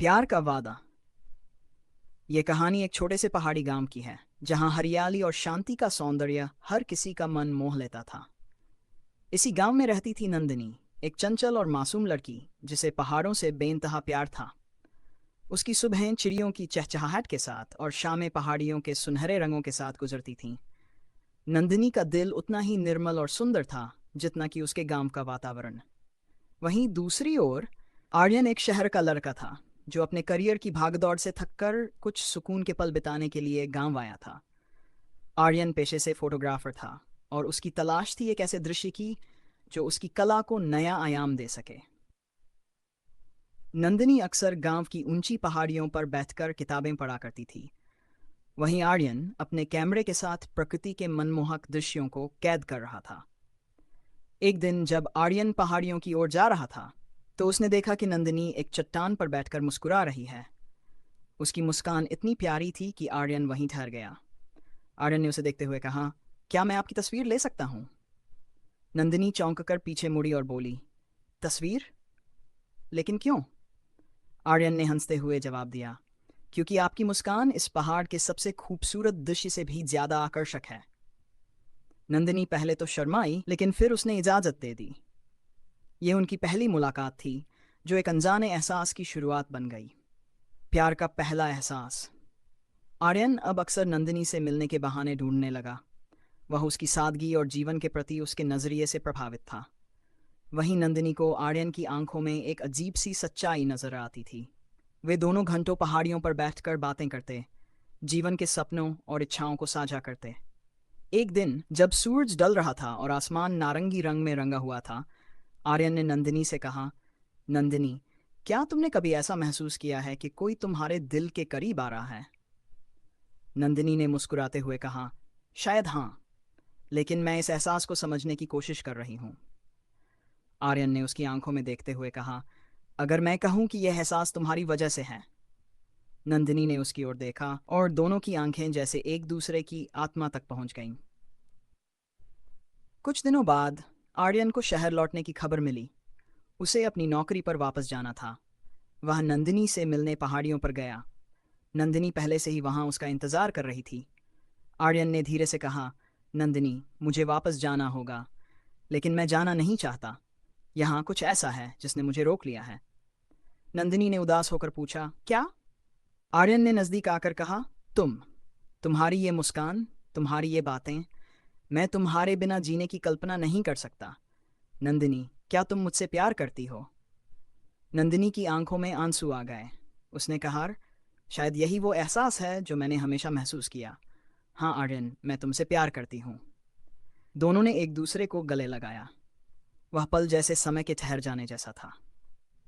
प्यार का वादा। ये कहानी एक छोटे से पहाड़ी गांव की है जहां हरियाली और शांति का सौंदर्य हर किसी का मन मोह लेता था। इसी गांव में रहती थी नंदिनी, एक चंचल और मासूम लड़की जिसे पहाड़ों से बेइंतहा प्यार था। उसकी सुबहें चिड़ियों की चहचहाहट के साथ और शामें पहाड़ियों के सुनहरे रंगों के साथ गुजरती थीं। नंदिनी का दिल उतना ही निर्मल और सुंदर था जितना कि उसके गांव का वातावरण। वहीं दूसरी ओर आर्यन एक शहर का लड़का था जो अपने करियर की भागदौड़ से थककर कुछ सुकून के पल बिताने के लिए गांव आया था। आर्यन पेशे से फोटोग्राफर था और उसकी तलाश थी एक ऐसे दृश्य की जो उसकी कला को नया आयाम दे सके। नंदिनी अक्सर गांव की ऊंची पहाड़ियों पर बैठकर किताबें पढ़ा करती थी। वहीं आर्यन अपने कैमरे के साथ प्रकृति के मनमोहक दृश्यों को कैद कर रहा था। एक दिन जब आर्यन पहाड़ियों की ओर जा रहा था तो उसने देखा कि नंदिनी एक चट्टान पर बैठकर मुस्कुरा रही है। उसकी मुस्कान इतनी प्यारी थी कि आर्यन वहीं ठहर गया। आर्यन ने उसे देखते हुए कहा, क्या मैं आपकी तस्वीर ले सकता हूँ? नंदिनी चौंक कर पीछे मुड़ी और बोली, तस्वीर? लेकिन क्यों? आर्यन ने हंसते हुए जवाब दिया, क्योंकि आपकी मुस्कान इस पहाड़ के सबसे खूबसूरत दृश्य से भी ज्यादा आकर्षक है। नंदिनी पहले तो शर्माई, लेकिन फिर उसने इजाजत दे दी। यह उनकी पहली मुलाकात थी जो एक अनजाने एहसास की शुरुआत बन गई। प्यार का पहला एहसास। आर्यन अब अक्सर नंदिनी से मिलने के बहाने ढूंढने लगा। वह उसकी सादगी और जीवन के प्रति उसके नजरिए से प्रभावित था। वहीं नंदिनी को आर्यन की आंखों में एक अजीब सी सच्चाई नजर आती थी। वे दोनों घंटों पहाड़ियों पर बैठकर बातें करते, जीवन के सपनों और इच्छाओं को साझा करते। एक दिन जब सूरज ढल रहा था और आसमान नारंगी रंग में रंगा हुआ था, आर्यन ने नंदिनी से कहा, नंदिनी, क्या तुमने कभी ऐसा महसूस किया है कि कोई तुम्हारे दिल के करीब आ रहा है? नंदिनी ने मुस्कुराते हुए कहा, शायद हाँ, लेकिन मैं इस एहसास को समझने की कोशिश कर रही हूँ। आर्यन ने उसकी आंखों में देखते हुए कहा, अगर मैं कहूँ कि यह एहसास तुम्हारी वजह से है? नंदिनी ने उसकी ओर देखा और दोनों की आंखें जैसे एक दूसरे की आत्मा तक पहुंच गईं। कुछ दिनों बाद आर्यन को शहर लौटने की खबर मिली। उसे अपनी नौकरी पर वापस जाना था। वह नंदिनी से मिलने पहाड़ियों पर गया। नंदिनी पहले से ही वहां उसका इंतजार कर रही थी। आर्यन ने धीरे से कहा, नंदिनी, मुझे वापस जाना होगा, लेकिन मैं जाना नहीं चाहता। यहाँ कुछ ऐसा है जिसने मुझे रोक लिया है। नंदिनी ने उदास होकर पूछा, क्या? आर्यन ने नजदीक आकर कहा, तुम्हारी ये मुस्कान, तुम्हारी ये बातें, मैं तुम्हारे बिना जीने की कल्पना नहीं कर सकता। नंदिनी, क्या तुम मुझसे प्यार करती हो? नंदिनी की आंखों में आंसू आ गए। उसने कहा, शायद यही वो एहसास है जो मैंने हमेशा महसूस किया। हाँ आर्यन, मैं तुमसे प्यार करती हूँ। दोनों ने एक दूसरे को गले लगाया। वह पल जैसे समय के ठहर जाने जैसा था।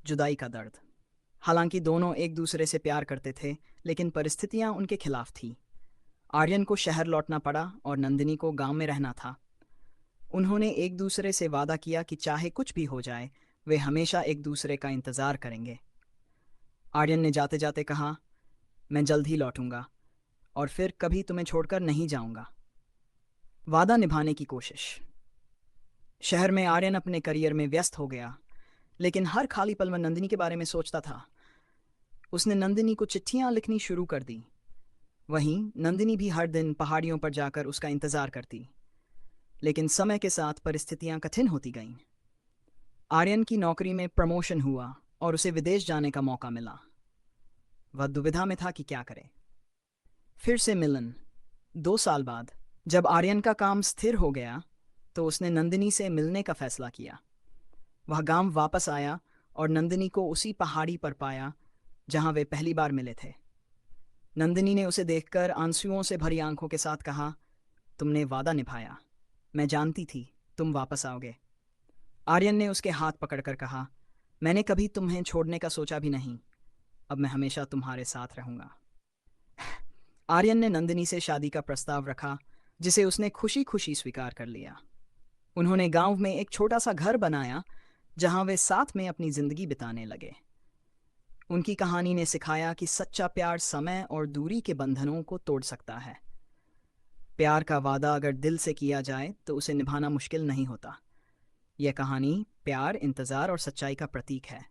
जुदाई का दर्द। हालांकि दोनों एक दूसरे से प्यार करते थे, लेकिन परिस्थितियां उनके खिलाफ थी। आर्यन को शहर लौटना पड़ा और नंदिनी को गांव में रहना था। उन्होंने एक दूसरे से वादा किया कि चाहे कुछ भी हो जाए, वे हमेशा एक दूसरे का इंतजार करेंगे। आर्यन ने जाते जाते कहा, मैं जल्द ही लौटूंगा और फिर कभी तुम्हें छोड़कर नहीं जाऊंगा। वादा निभाने की कोशिश। शहर में आर्यन अपने करियर में व्यस्त हो गया, लेकिन हर खाली पल में नंदिनी के बारे में सोचता था। उसने नंदिनी को चिट्ठियां लिखनी शुरू कर दी। वहीं नंदिनी भी हर दिन पहाड़ियों पर जाकर उसका इंतजार करती। लेकिन समय के साथ परिस्थितियां कठिन होती गईं। आर्यन की नौकरी में प्रमोशन हुआ और उसे विदेश जाने का मौका मिला। वह दुविधा में था कि क्या करे। फिर से मिलन। 2 साल बाद जब आर्यन का काम स्थिर हो गया तो उसने नंदिनी से मिलने का फैसला किया। वह गांव वापस आया और नंदिनी को उसी पहाड़ी पर पाया जहां वे पहली बार मिले थे। नंदिनी ने उसे देखकर आंसुओं से भरी आंखों के साथ कहा, तुमने वादा निभाया। मैं जानती थी तुम वापस आओगे। आर्यन ने उसके हाथ पकड़कर कहा, मैंने कभी तुम्हें छोड़ने का सोचा भी नहीं। अब मैं हमेशा तुम्हारे साथ रहूंगा। आर्यन ने नंदिनी से शादी का प्रस्ताव रखा, जिसे उसने खुशी खुशी स्वीकार कर लिया। उन्होंने गांव में एक छोटा सा घर बनाया जहां वे साथ में अपनी जिंदगी बिताने लगे। उनकी कहानी ने सिखाया कि सच्चा प्यार समय और दूरी के बंधनों को तोड़ सकता है। प्यार का वादा अगर दिल से किया जाए तो उसे निभाना मुश्किल नहीं होता। यह कहानी प्यार, इंतजार और सच्चाई का प्रतीक है।